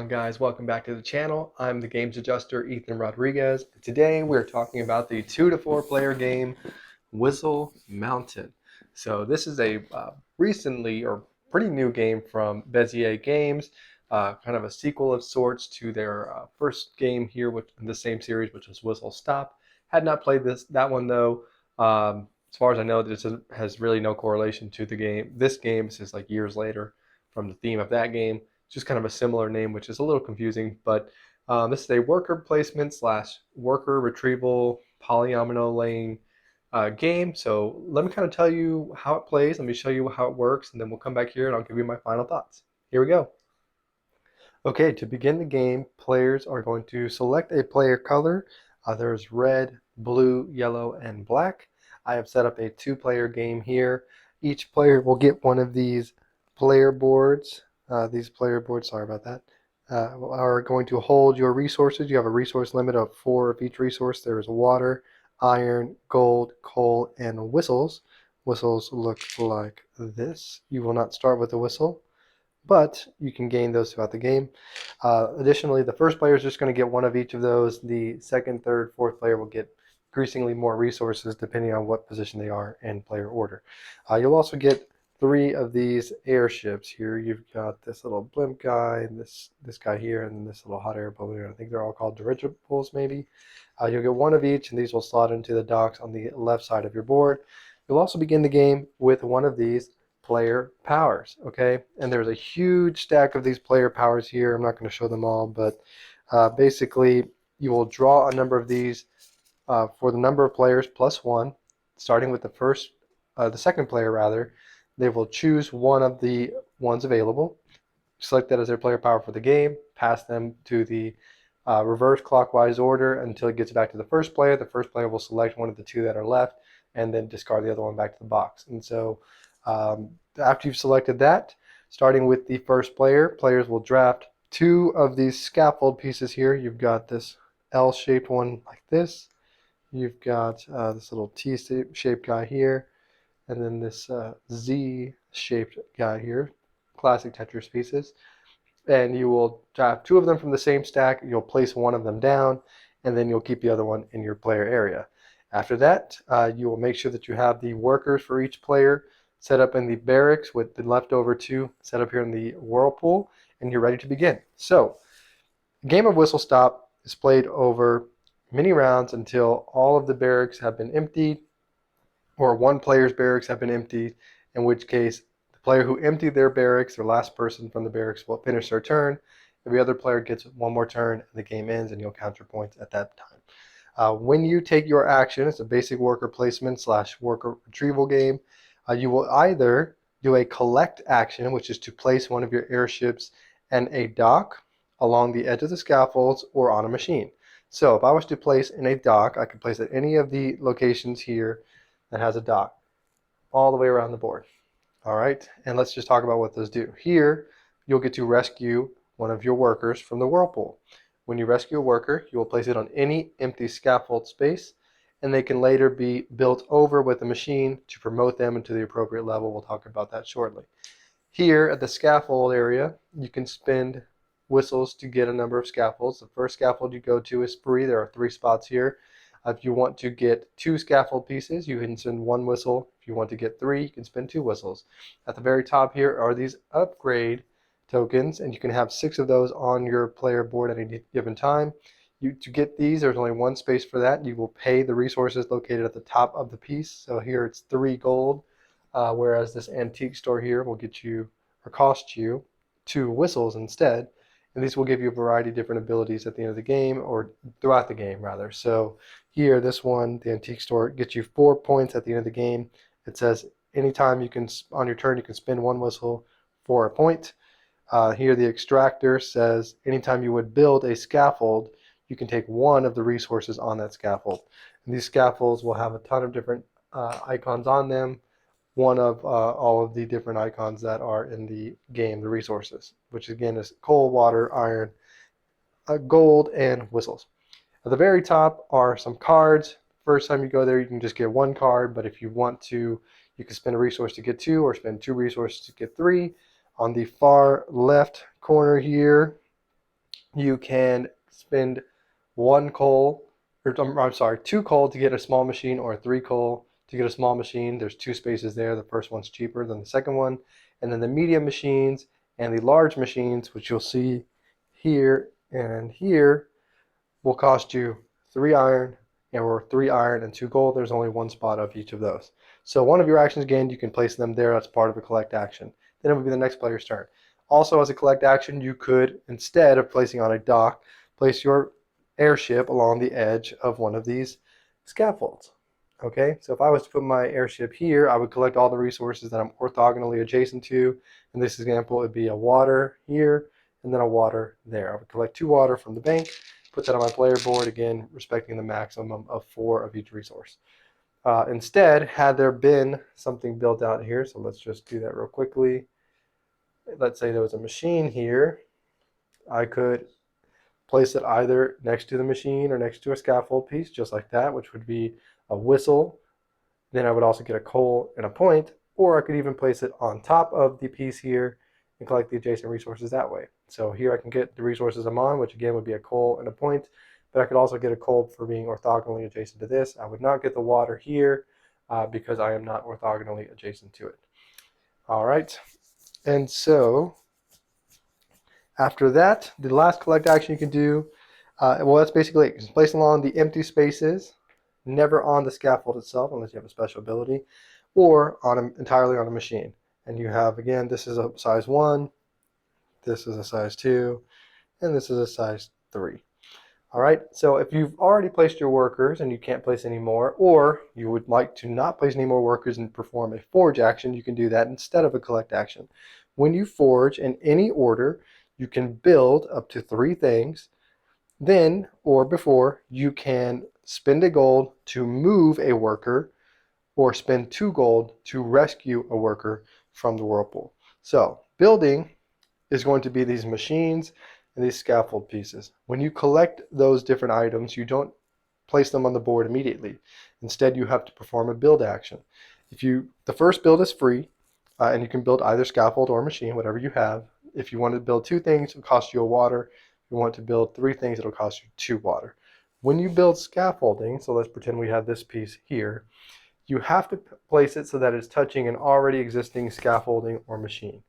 on, guys? Welcome back to the channel. I'm the games adjuster Ethan Rodriguez. Today we're talking about the 2 to 4 player game Whistle Mountain. So this is a recently or pretty new game from Bezier Games, kind of a sequel of sorts to their first game here in the same series, which was Whistle Stop. Had not played that one though. As far as I know, this has really no correlation to the game. This game is like years later from the theme of that game. Just kind of a similar name, which is a little confusing, but this is a worker placement slash worker retrieval polyomino laying game. So let me kind of tell you how it plays. Let me show you how it works, and then we'll come back here and I'll give you my final thoughts. Here we go. Okay, to begin the game, players are going to select a player color. There's red, blue, yellow, and black. I have set up a 2-player game here. Each player will get one of these player boards. Sorry about that, are going to hold your resources. You have a resource limit of 4 of each resource. There is water, iron, gold, coal, and whistles. Whistles look like this. You will not start with a whistle, but you can gain those throughout the game. Additionally, the first player is just going to get one of each of those. The second, third, fourth player will get increasingly more resources depending on what position they are in player order. You'll also get 3 of these airships here. You've got this little blimp guy, and this guy here, and this little hot air balloon. I think they're all called dirigibles, maybe. You'll get one of each, and these will slot into the docks on the left side of your board. You'll also begin the game with one of these player powers, okay? And there's a huge stack of these player powers here. I'm not going to show them all, but basically you will draw a number of these for the number of players plus 1, starting with the second player rather. They will choose one of the ones available, select that as their player power for the game, pass them to the reverse clockwise order until it gets back to the first player. The first player will select one of the 2 that are left and then discard the other one back to the box. And so after you've selected that, starting with the first player, players will draft 2 of these scaffold pieces here. You've got this L-shaped one like this. You've got this little T-shaped guy here. And then this Z-shaped guy here, classic Tetris pieces. And you will draft 2 of them from the same stack. You'll place one of them down, and then you'll keep the other one in your player area. After that, you will make sure that you have the workers for each player set up in the barracks with the leftover 2 set up here in the whirlpool, and you're ready to begin. So, the game of Whistle Stop is played over many rounds until all of the barracks have been emptied, or one player's barracks have been emptied, in which case the player who emptied their barracks, their last person from the barracks, will finish their turn. Every other player gets one more turn, and the game ends, and you'll count your points at that time. When you take your action, it's a basic worker placement slash worker retrieval game. You will either do a collect action, which is to place one of your airships in a dock along the edge of the scaffolds or on a machine. So if I was to place in a dock, I could place at any of the locations here that has a dock all the way around the board. All right, and let's just talk about what those do. Here, you'll get to rescue one of your workers from the whirlpool. When you rescue a worker, you will place it on any empty scaffold space, and they can later be built over with a machine to promote them into the appropriate level. We'll talk about that shortly. Here at the scaffold area, you can spend whistles to get a number of scaffolds. The first scaffold you go to is free. There are 3 spots here. If you want to get 2 scaffold pieces, you can spend 1 whistle. If you want to get 3, you can spend 2 whistles. At the very top here are these upgrade tokens, and you can have 6 of those on your player board at any given time. To get these, there's only 1 space for that. You will pay the resources located at the top of the piece. So here it's 3 gold, whereas this antique store here will get you, or cost you, 2 whistles instead. And these will give you a variety of different abilities at the end of the game, or throughout the game rather. So here, this one, the antique store, gets you 4 points at the end of the game. It says anytime you can, on your turn, you can spin 1 whistle for a point. Here the extractor says anytime you would build a scaffold, you can take 1 of the resources on that scaffold. And these scaffolds will have a ton of different icons on them. One of all of the different icons that are in the game, the resources, which again is coal, water, iron, gold, and whistles. At the very top are some cards. First time you go there, you can just get 1 card, but if you want to, you can spend a resource to get 2, or spend 2 resources to get 3. On the far left corner here, You can spend 1 coal, or I'm sorry, 2 coal to get a small machine, or 3 coal to get a small machine. There's 2 spaces there. The first one's cheaper than the second one. And then the medium machines and the large machines, which you'll see here and here, will cost you 3 iron, or 3 iron and 2 gold. There's only 1 spot of each of those. So one of your actions gained, you can place them there. That's part of a collect action. Then it would be the next player's turn. Also, as a collect action, you could, instead of placing on a dock, place your airship along the edge of one of these scaffolds. Okay, so if I was to put my airship here, I would collect all the resources that I'm orthogonally adjacent to. In this example, it would be a water here and then a water there. I would collect 2 water from the bank, put that on my player board, again, respecting the maximum of 4 of each resource. Instead, had there been something built out here, so let's just do that real quickly. Let's say there was a machine here. I could place it either next to the machine or next to a scaffold piece, just like that, which would be a whistle. Then I would also get a coal and a point, or I could even place it on top of the piece here and collect the adjacent resources that way. So here I can get the resources I'm on, which again would be a coal and a point, but I could also get a coal for being orthogonally adjacent to this. I would not get the water here because I am not orthogonally adjacent to it. All right, and so after that, the last collect action you can do, well, that's basically it. You can place along the empty spaces, never on the scaffold itself unless you have a special ability, or entirely on a machine. And you have, again, this is a size 1, this is a size 2, and this is a size 3. All right, so if you've already placed your workers and you can't place any more, or you would like to not place any more workers and perform a forge action, you can do that instead of a collect action. When you forge in any order, you can build up to 3 things. Then, or before, you can spend a gold to move a worker, or spend 2 gold to rescue a worker from the whirlpool. So, building is going to be these machines and these scaffold pieces. When you collect those different items, you don't place them on the board immediately. Instead, you have to perform a build action. The first build is free, and you can build either scaffold or machine, whatever you have. If you want to build 2 things, it'll cost you a water. If you want to build 3 things, it'll cost you 2 water. When you build scaffolding, so let's pretend we have this piece here, you have to place it so that it's touching an already existing scaffolding or machine.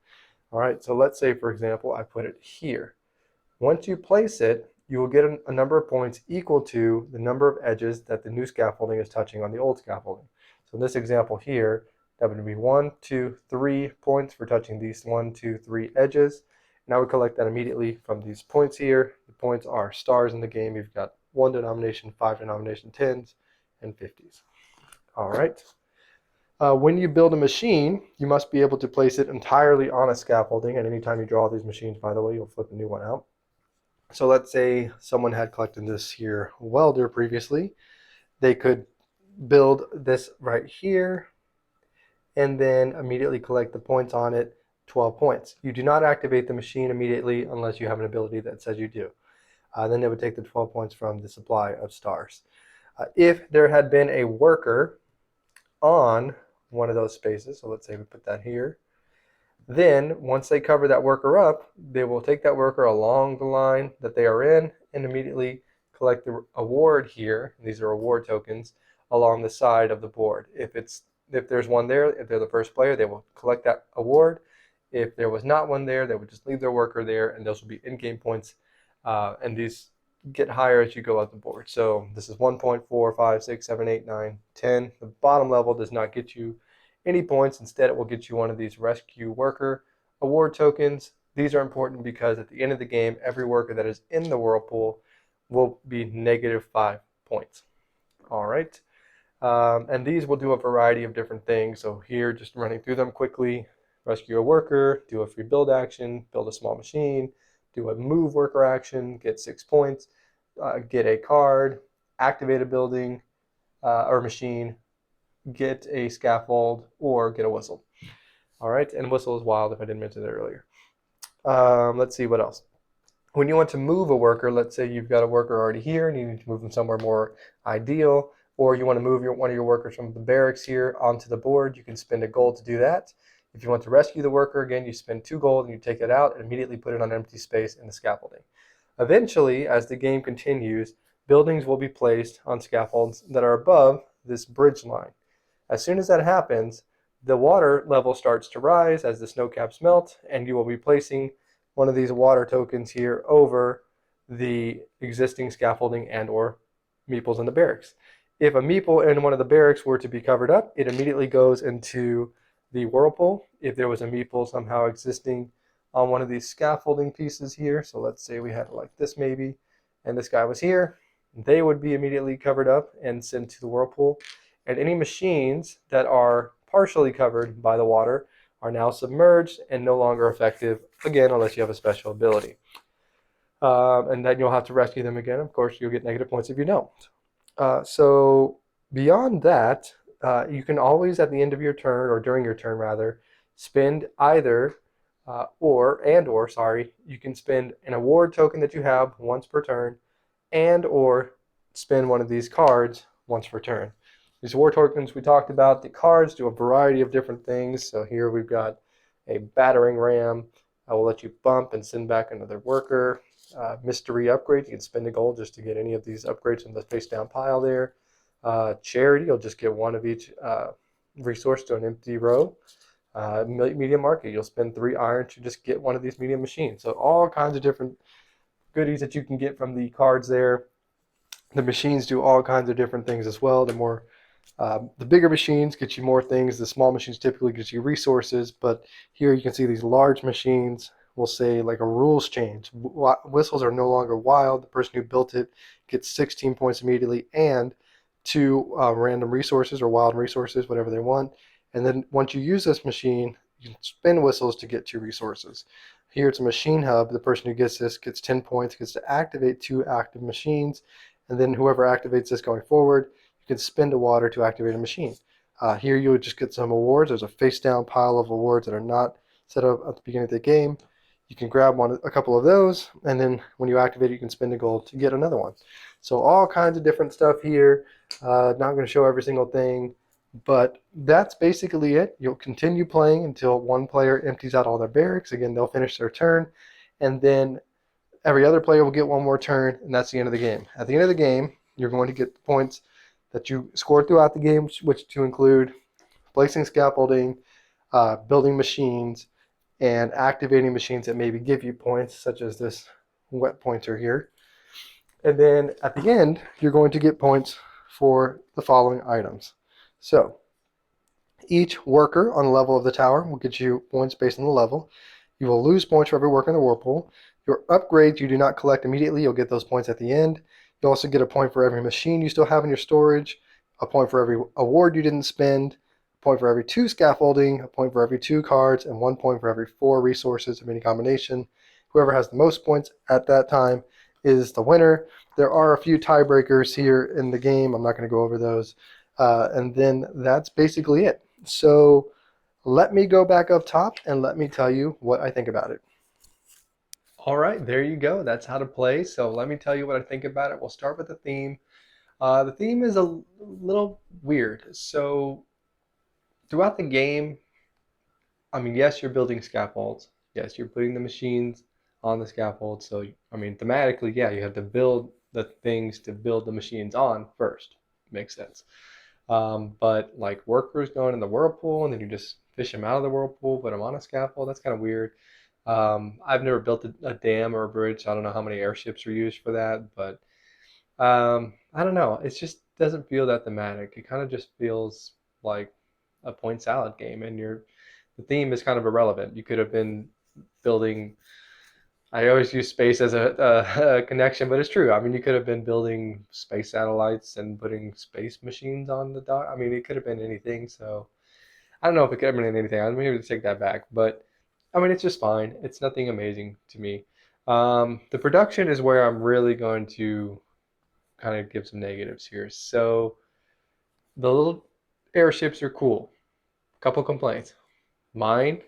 All right, so let's say, for example, I put it here. Once you place it, you will get a number of points equal to the number of edges that the new scaffolding is touching on the old scaffolding. So in this example here, that would be 1, 2, 3 points for touching these 1, 2, 3 edges. And I would collect that immediately from these points here. The points are stars in the game. You've got 1 denomination, 5 denomination, 10s, and 50s. All right. When you build a machine, you must be able to place it entirely on a scaffolding. And anytime you draw these machines, by the way, you'll flip a new one out. So let's say someone had collected this here welder previously. They could build this right here and then immediately collect the points on it, 12 points. You do not activate the machine immediately unless you have an ability that says you do. Then they would take the 12 points from the supply of stars. If there had been a worker on one of those spaces, so let's say we put that here, then once they cover that worker up, they will take that worker along the line that they are in and immediately collect the award here. These are award tokens along the side of the board. If there's one there, if they're the first player, they will collect that award. If there was not one there, they would just leave their worker there, and those will be in-game points. And these get higher as you go up the board. So this is 1 point, 4, 5, 6, 7, 8, 9, 10. The bottom level does not get you any points. Instead, it will get you one of these rescue worker award tokens. These are important because at the end of the game, every worker that is in the whirlpool will be -5 points. All right. And these will do a variety of different things. So here, just running through them quickly: rescue a worker, do a free build action, build a small machine, do a move worker action, get 6 points, get a card, activate a building or machine, get a scaffold, or get a whistle. All right, and whistle is wild if I didn't mention it earlier. Let's see what else. When you want to move a worker, let's say you've got a worker already here and you need to move them somewhere more ideal, or you want to move one of your workers from the barracks here onto the board, you can spend a gold to do that. If you want to rescue the worker, again, you spend 2 gold and you take it out and immediately put it on an empty space in the scaffolding. Eventually, as the game continues, buildings will be placed on scaffolds that are above this bridge line. As soon as that happens, the water level starts to rise as the snow caps melt, and you will be placing one of these water tokens here over the existing scaffolding and or meeples in the barracks. If a meeple in one of the barracks were to be covered up, it immediately goes into the whirlpool. If there was a meeple somehow existing on one of these scaffolding pieces here, so let's say we had it like this maybe, and this guy was here, they would be immediately covered up and sent to the whirlpool. And any machines that are partially covered by the water are now submerged and no longer effective, again, unless you have a special ability. And then you'll have to rescue them again. Of course, you'll get negative points if you don't. So beyond that, you can always at the end of your turn, or during your turn rather, spend either you can spend an award token that you have once per turn, and or spend one of these cards once per turn. These award tokens we talked about, the cards do a variety of different things. So here we've got a battering ram. I will let you bump and send back another worker. Mystery upgrade, you can spend a gold just to get any of these upgrades in the face down pile there. Charity, you'll just get one of each resource to an empty row. Medium market, you'll spend 3 iron to just get one of these medium machines. So all kinds of different goodies that you can get from the cards there. The machines do all kinds of different things as well. The bigger machines get you more things. The small machines typically get you resources, but here you can see these large machines will say like a rules change. Whistles are no longer wild. The person who built it gets 16 points immediately and 2 random resources or wild resources, whatever they want. And then once you use this machine, you can spin whistles to get 2 resources. Here it's a machine hub. The person who gets this gets 10 points, gets to activate 2 active machines. And then whoever activates this going forward, you can spend a water to activate a machine. Here you would just get some awards. There's a face down pile of awards that are not set up at the beginning of the game. You can grab a couple of those, and then when you activate it, you can spend a gold to get another one. So all kinds of different stuff here. Not going to show every single thing, but that's basically it. You'll continue playing until one player empties out all their barracks. Again, they'll finish their turn, and then every other player will get one more turn, and that's the end of the game. At the end of the game, you're going to get the points that you scored throughout the game, which to include placing scaffolding, building machines, and activating machines that maybe give you points, such as this wet pointer here. And then at the end, you're going to get points for the following items. So each worker on the level of the tower will get you points based on the level. You will lose points for every worker in the whirlpool. Your upgrades you do not collect immediately. You'll get those points at the end. You also get a point for every machine you still have in your storage, a point for every award you didn't spend, a point for every 2 scaffolding, a point for every 2 cards, and 1 point for every 4 resources of any combination. Whoever has the most points at that time is the winner. There are a few tiebreakers here in the game. I'm not going to go over those. And then that's basically it. So let me go back up top and let me tell you what I think about it. All right, there you go. That's how to play. So let me tell you what I think about it. We'll start with the theme. The theme is a little weird. So throughout the game, I mean, yes, you're building scaffolds. Yes, you're putting the machines on the scaffold. So, I mean, thematically, yeah, you have to build the things to build the machines on first. Makes sense. But like workers going in the whirlpool and then you just fish them out of the whirlpool, put them on a scaffold, that's kind of weird. I've never built a dam or a bridge. So I don't know how many airships are used for that, but I don't know. It just doesn't feel that thematic. It kind of just feels like a point salad game, and the theme is kind of irrelevant. You could have been building. I always use space as a connection, but it's true. I mean, you could have been building space satellites and putting space machines on the dock. I mean, it could have been anything. So I don't know if it could have been anything. I'm going to take that back, but I mean, it's just fine. It's nothing amazing to me. The production is where I'm really going to kind of give some negatives here. So the little airships are cool. Couple complaints. Mine,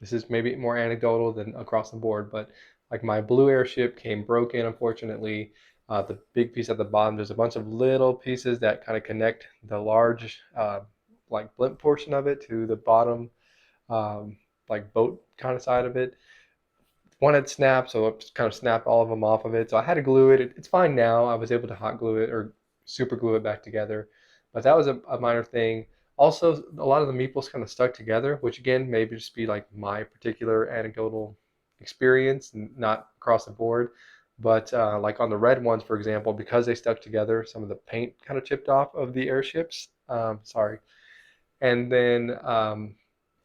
this is maybe more anecdotal than across the board, but like my blue airship came broken, unfortunately. The big piece at the bottom, there's a bunch of little pieces that kind of connect the large like blimp portion of it to the bottom like boat kind of side of it. one had snapped, so it kind of snapped all of them off of it. So I had to glue it. It's fine now. I was able to hot glue it or super glue it back together. But that was a minor thing. Also, a lot of the meeples kind of stuck together, which again, maybe just be like my particular anecdotal experience and not across the board. But like on the red ones, for example, because they stuck together, some of the paint kind of chipped off of the airships. Sorry. And then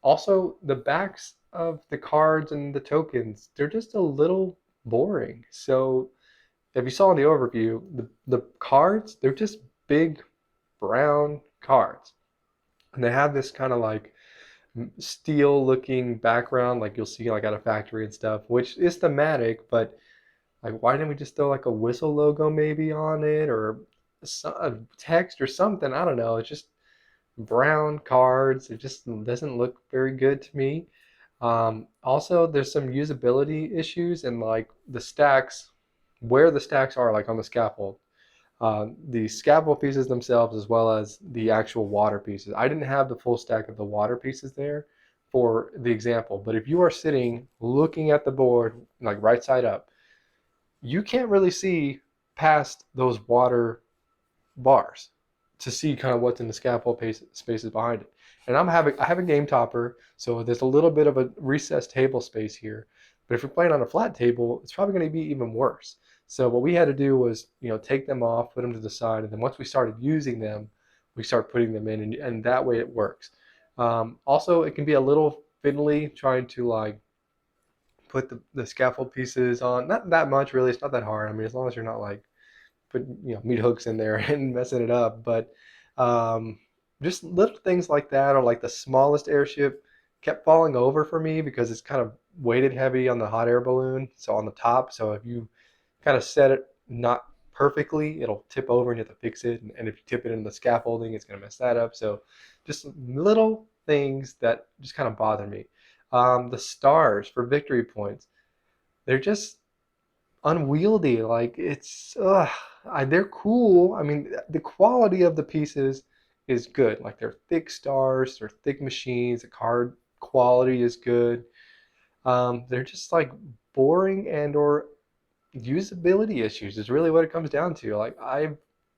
also the backs of the cards and the tokens, they're just a little boring. So if you saw in the overview, the cards, they're just big brown cards. And they have this kind of like steel looking background like you'll see like at a factory and stuff, which is thematic, but like why didn't we just throw like a whistle logo maybe on it or a text or something? I don't know. It's just brown cards. It just doesn't look very good to me. Also, there's some usability issues and like the stacks, where the stacks are, like on the scaffold. The scaffold pieces themselves, as well as the actual water pieces. I didn't have the full stack of the water pieces there for the example, but if you are sitting looking at the board, like right side up, you can't really see past those water bars to see kind of what's in the scaffold spaces behind it. And I have a game topper, so there's a little bit of a recessed table space here. But if you're playing on a flat table, it's probably going to be even worse. So what we had to do was, take them off, put them to the side, and then once we started using them, we start putting them in, and that way it works. Also, it can be a little fiddly trying to like put the scaffold pieces on. Not that much, really. It's not that hard. I mean, as long as you're not like put meat hooks in there and messing it up. But um, just little things like that, or like the smallest airship kept falling over for me because it's kind of weighted heavy on the hot air balloon, so on the top. So if you kind of set it not perfectly, it'll tip over and you have to fix it. And if you tip it in the scaffolding, it's going to mess that up. So just little things that just kind of bother me. The stars for victory points, they're just unwieldy. Like they're cool. I mean, the quality of the pieces is good. Like they're thick stars, they're thick machines. The card quality is good. They're just like boring and or usability issues is really what it comes down to.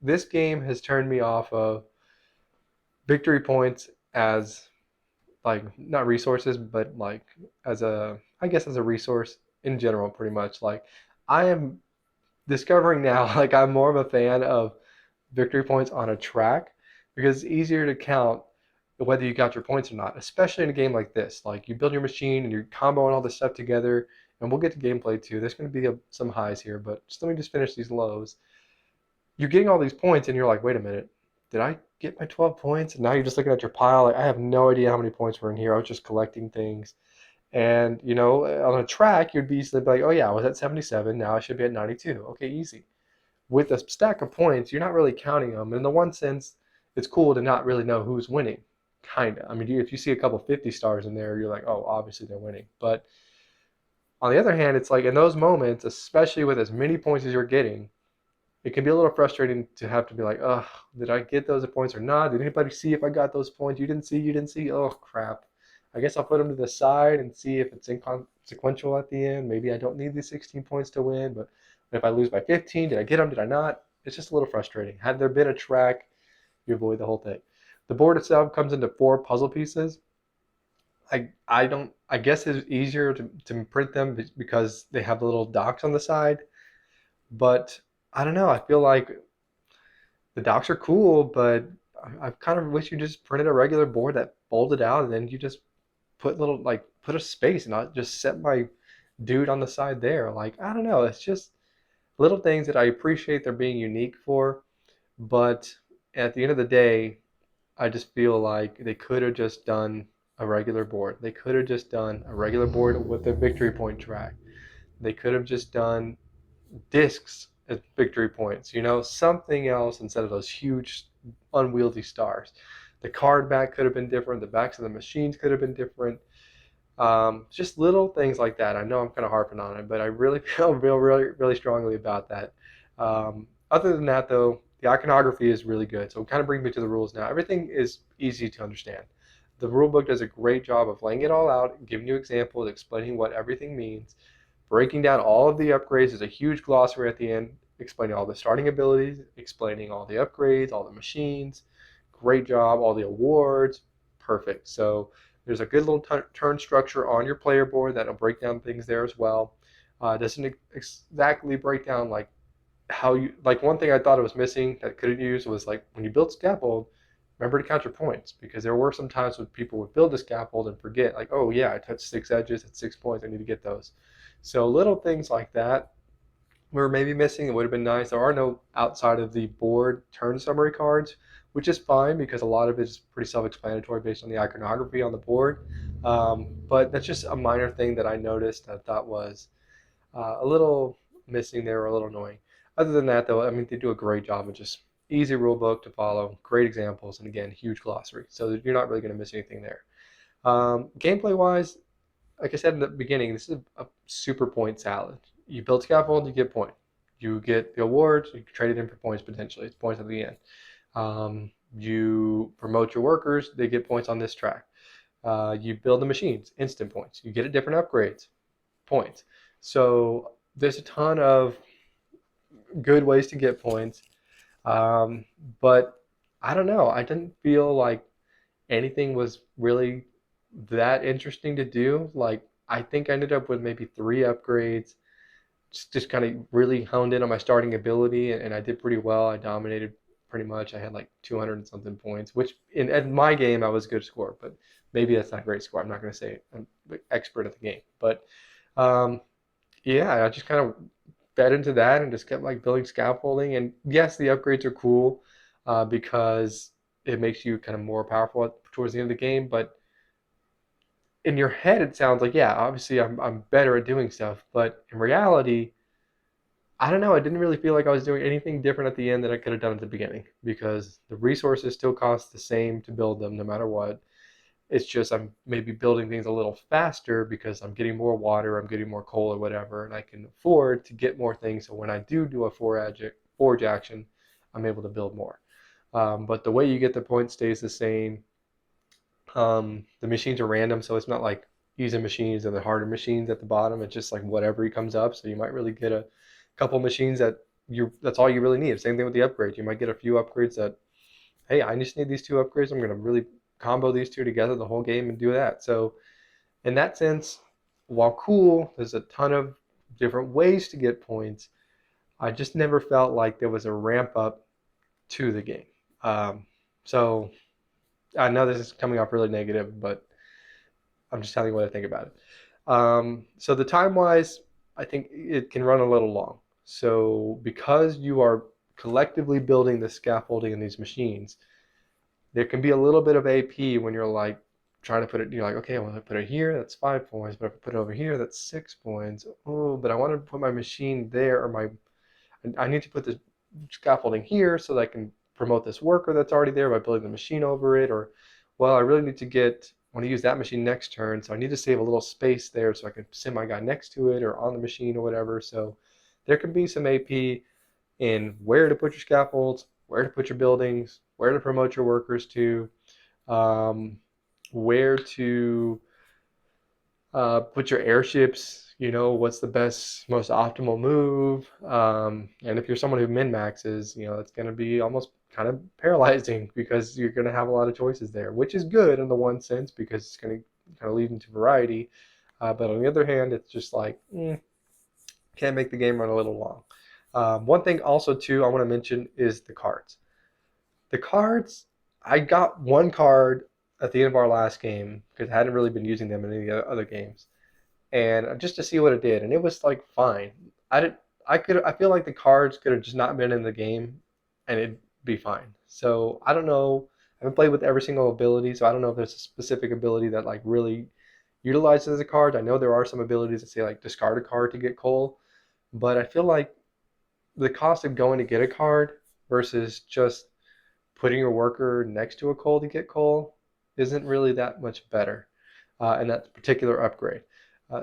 This game has turned me off of victory points as like not resources, but like as a I guess as a resource in general, pretty much. Like I am discovering now, like I'm more of a fan of victory points on a track because it's easier to count whether you got your points or not, especially in a game like this. Like you build your machine and you're comboing all this stuff together, and we'll get to gameplay too. There's going to be some highs here, but just let me just finish these lows. You're getting all these points, and you're like, wait a minute, did I get my 12 points? And now you're just looking at your pile. Like, I have no idea how many points were in here. I was just collecting things. And, on a track, you'd be easily like, oh yeah, I was at 77. Now I should be at 92. Okay, easy. With a stack of points, you're not really counting them. In the one sense, it's cool to not really know who's winning. Kinda. I mean, if you see a couple 50 stars in there, you're like, oh, obviously they're winning. But on the other hand, it's like in those moments, especially with as many points as you're getting, it can be a little frustrating to have to be like, oh, did I get those points or not? Did anybody see if I got those points? You didn't see, you didn't see? Oh, crap. I guess I'll put them to the side and see if it's inconsequential at the end. Maybe I don't need the 16 points to win, but if I lose by 15, did I get them? Did I not? It's just a little frustrating. Had there been a track, you avoid the whole thing. The board itself comes into 4 puzzle pieces. I guess it's easier to print them because they have the little docks on the side, but I don't know. I feel like the docks are cool, but I kind of wish you just printed a regular board that folded out and then you just put a space and not just set my dude on the side there. Like, I don't know. It's just little things that I appreciate they're being unique for, but at the end of the day, I just feel like they could have just done a regular board. They could have just done a regular board with a victory point track. They could have just done discs as victory points, something else instead of those huge unwieldy stars. The card back could have been different. The backs of the machines could have been different. Just little things like that. I know I'm kind of harping on it, but I really feel really, really strongly about that. Other than that, though, the iconography is really good. So it kind of brings me to the rules now. Everything is easy to understand. The rule book does a great job of laying it all out, giving you examples, explaining what everything means. breaking down all of the upgrades. There's a huge glossary at the end explaining all the starting abilities, explaining all the upgrades, all the machines. Great job, all the awards, perfect. So there's a good little turn structure on your player board that'll break down things there as well. Doesn't exactly break down like how you like. One thing I thought it was missing that could have used was like when you build scaffold, remember to count your points, because there were some times when people would build a scaffold and forget, like, oh yeah, I touched 6 edges at 6 points, I need to get those. So little things like that were maybe missing. It would have been nice. There are no outside of the board turn summary cards, which is fine because a lot of it is pretty self-explanatory based on the iconography on the board. But that's just a minor thing that I noticed that I thought was a little missing there, or a little annoying. Other than that, though, I mean, they do a great job of just easy rule book to follow, great examples, and again, huge glossary. So you're not really going to miss anything there. Gameplay wise, like I said in the beginning, this is a super point salad. You build scaffold, you get point. You get the awards, you trade it in for points potentially. It's points at the end. You promote your workers, they get points on this track. You build the machines, instant points. You get different upgrades, points. So there's a ton of good ways to get points. But I don't know. I didn't feel like anything was really that interesting to do. Like, I think I ended up with maybe 3 upgrades. Just kind of really honed in on my starting ability, and I did pretty well. I dominated pretty much. I had like 200 and something points, which in my game I was a good score, but maybe that's not a great score. I'm not going to say I'm an expert at the game, but um, yeah, I just kind of fed into that and just kept like building scaffolding. And yes, the upgrades are cool because it makes you kind of more powerful towards the end of the game. But in your head, it sounds like, yeah, obviously I'm better at doing stuff. But in reality, I don't know. I didn't really feel like I was doing anything different at the end that I could have done at the beginning, because the resources still cost the same to build them no matter what. It's just I'm maybe building things a little faster because I'm getting more water, I'm getting more coal or whatever, and I can afford to get more things. So when I do a forge action, I'm able to build more. But the way you get the points stays the same. The machines are random, so it's not like easy machines and the harder machines at the bottom. It's just like whatever comes up. So you might really get a couple machines that's all you really need. Same thing with the upgrades. You might get a few upgrades that, hey, I just need these 2 upgrades. I'm going to really combo these two together the whole game and do that. So in that sense, while cool, there's a ton of different ways to get points. I just never felt like there was a ramp up to the game. So I know this is coming off really negative, but I'm just telling you what I think about it. So the time wise, I think it can run a little long. So because you are collectively building the scaffolding in these machines, there can be a little bit of AP when you're like trying to put it, you're like, okay, well, I put it here, that's 5 points, but if I put it over here, that's 6 points. Oh, but I want to put my machine there, or I need to put the scaffolding here so that I can promote this worker that's already there by building the machine over it. Or, well, I really need to want to use that machine next turn, so I need to save a little space there so I can send my guy next to it or on the machine or whatever. So there can be some AP in where to put your scaffolds, where to put your buildings, where to promote your workers to, where to put your airships, what's the best, most optimal move. And if you're someone who min maxes, it's going to be almost kind of paralyzing because you're going to have a lot of choices there, which is good in the one sense because it's going to kind of lead into variety. But on the other hand, it's just like, can't make the game run a little long. One thing also, too, I want to mention is the cards. The cards, I got one card at the end of our last game because I hadn't really been using them in any other games, and just to see what it did, and it was like fine. I feel like the cards could have just not been in the game, and it'd be fine. So I don't know. I haven't played with every single ability, so I don't know if there's a specific ability that like really utilizes the card. I know there are some abilities that say like discard a card to get coal, but I feel like the cost of going to get a card versus just putting your worker next to a coal to get coal isn't really that much better in that particular upgrade.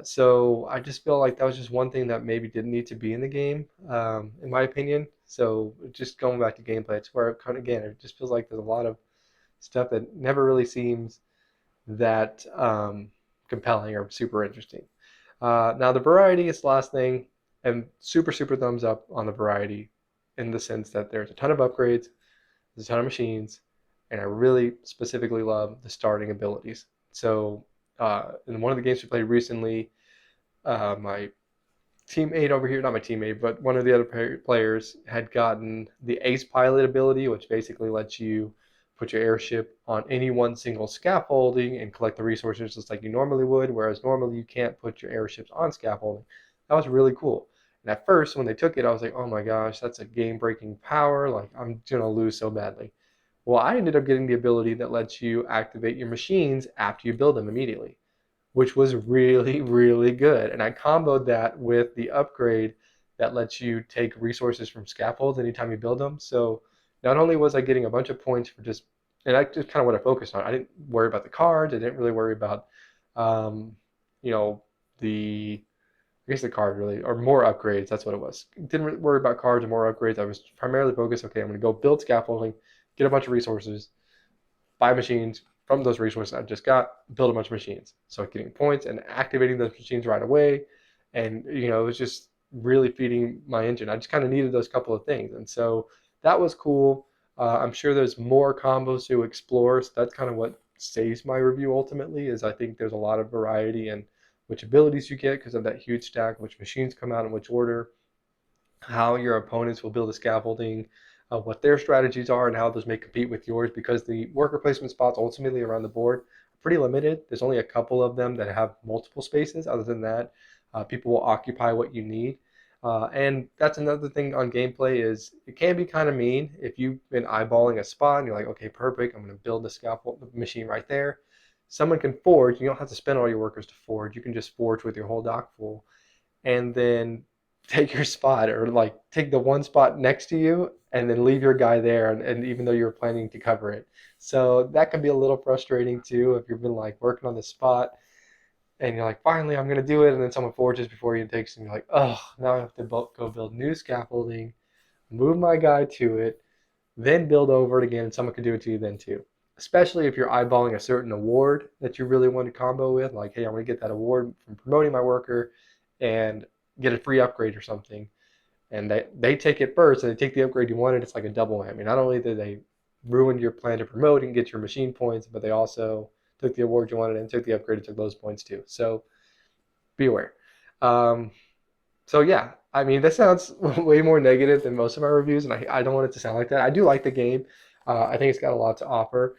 So I just feel like that was just one thing that maybe didn't need to be in the game, in my opinion. So just going back to gameplay, it's where it kind of, again, it just feels like there's a lot of stuff that never really seems that compelling or super interesting. Now the variety is the last thing, and super super thumbs up on the variety, in the sense that there's a ton of upgrades, there's a ton of machines, and I really specifically love the starting abilities. So in one of the games we played recently, my teammate over here, not my teammate, but one of the other players had gotten the ace pilot ability, which basically lets you put your airship on any one single scaffolding and collect the resources just like you normally would, whereas normally you can't put your airships on scaffolding. That was really cool. And at first, when they took it, I was like, oh my gosh, that's a game breaking power. Like, I'm going to lose so badly. Well, I ended up getting the ability that lets you activate your machines after you build them immediately, which was really, really good. And I comboed that with the upgrade that lets you take resources from scaffolds anytime you build them. So not only was I getting a bunch of points for just, and that's just kind of what I focused on. I didn't worry about the cards. I didn't really worry about, um, you know, I guess the card really, or more upgrades. That's what it was. Didn't really worry about cards or more upgrades. I was primarily focused. Okay, I'm going to go build scaffolding, get a bunch of resources, buy machines from those resources I just got, build a bunch of machines. So getting points and activating those machines right away. And, it was just really feeding my engine. I just kind of needed those couple of things. And so that was cool. I'm sure there's more combos to explore. So that's kind of what saves my review ultimately, is I think there's a lot of variety in which abilities you get because of that huge stack, which machines come out in which order, how your opponents will build the scaffolding, what their strategies are, and how those may compete with yours, because the worker placement spots ultimately around the board are pretty limited. There's only a couple of them that have multiple spaces. Other than that, people will occupy what you need. And that's another thing on gameplay, is it can be kind of mean if you've been eyeballing a spot and you're like, okay, perfect, I'm going to build the scaffold machine right there. Someone can forge. You don't have to spend all your workers to forge. You can just forge with your whole dock full, and then take your spot, or like take the one spot next to you and then leave your guy there, and even though you're planning to cover it. So that can be a little frustrating too if you've been like working on this spot and you're like, finally I'm going to do it, and then someone forges before you and takes, and you're like, oh, now I have to go build new scaffolding, move my guy to it, then build over it again, and someone can do it to you then too. Especially if you're eyeballing a certain award that you really want to combo with, like, hey, I'm going to get that award from promoting my worker and get a free upgrade or something. And they take it first, and they take the upgrade you wanted. It's like a double whammy. Not only did they ruin your plan to promote and get your machine points, but they also took the award you wanted and took the upgrade and took those points too. So be aware. Um, so yeah, I mean, this sounds way more negative than most of my reviews, and I don't want it to sound like that. I do like the game. I think it's got a lot to offer.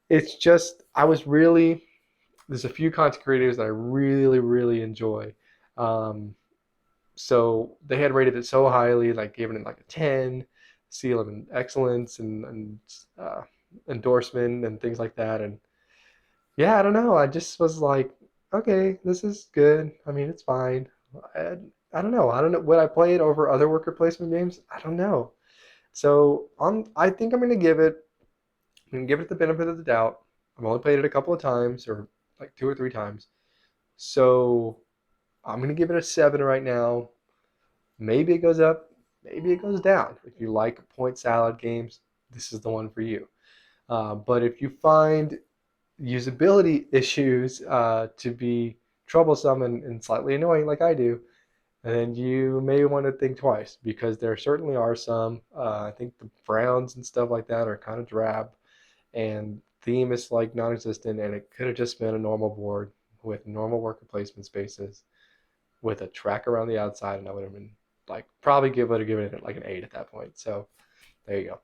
It's just, there's a few content creators that I really, really enjoy. Um, so they had rated it so highly, like giving it like a 10, seal of excellence, and uh, endorsement and things like that. And yeah, I don't know. I just was like, okay, this is good. I mean, it's fine. I, I don't know. I don't know. Would I play it over other worker placement games? I don't know. So I think I'm gonna give it the benefit of the doubt. I've only played it a couple of times, or like two or three times. So I'm gonna give it a 7 right now. Maybe it goes up, maybe it goes down. If you like point salad games, this is the one for you. But if you find usability issues to be troublesome and slightly annoying, like I do, then you may want to think twice, because there certainly are some. I think the browns and stuff like that are kind of drab, and theme is like non-existent, and it could have just been a normal board with normal worker placement spaces with a track around the outside, and I would have been like, probably would have given it like an 8 at that point. So there you go.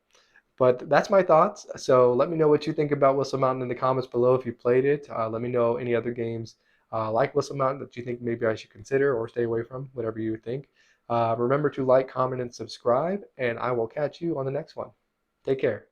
But that's my thoughts. So let me know what you think about Whistle Mountain in the comments below if you played it. Let me know any other games like Whistle Mountain that you think maybe I should consider or stay away from, whatever you think. Remember to like, comment, and subscribe, and I will catch you on the next one. Take care.